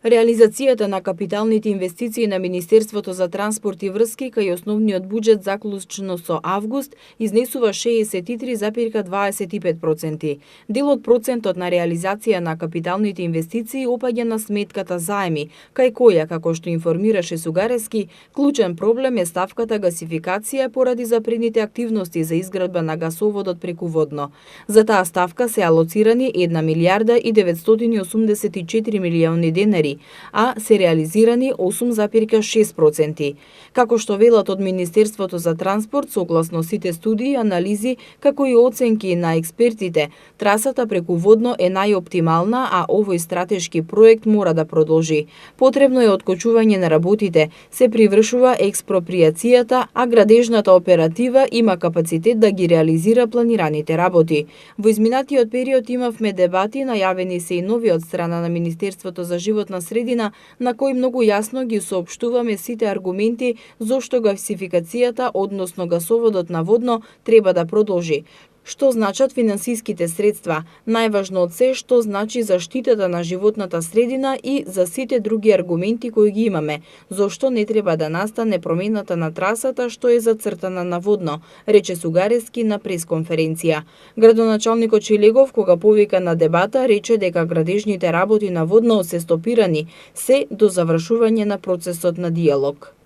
Реализацијата на капиталните инвестиции на Министерството за транспорт и врски кај основниот буџет заклучно со август изнесува 63,25%. Дел од процентот на реализација на капиталните инвестиции опаѓа на сметката заеми, кај која, како што информираше Сугарески, клучен проблем е ставката гасификација поради запредните активности за изградба на гасоводот преку водно. За таа ставка се алоцирани 1 милијарда и 984 милиони денари, а се реализирани 8,6%. Како што велат од Министерството за транспорт, согласно сите студии, анализи, како и оценки на експертите, трасата преку водно е најоптимална, а овој стратешки проект мора да продолжи. Потребно е откочување на работите, се привршува експроприацијата, а градежната оператива има капацитет да ги реализира планираните работи. Во изминатиот период имавме дебати, најавени се и нови од страна на Министерството за животна средина, на кој многу јасно ги соопштуваме сите аргументи зошто гасификацијата, односно гасоводот на водно, треба да продолжи. Што значат финансиските средства, најважно од се што значи заштитата на животната средина и за сите други аргументи кои ги имаме, зошто не треба да настане промената на трасата што е зацртана на водно, рече Сугарески на пресконференција. Градоначалникот Шилегов, кога повика на дебата, рече дека градежните работи на водно се стопирани се до завршување на процесот на диалог.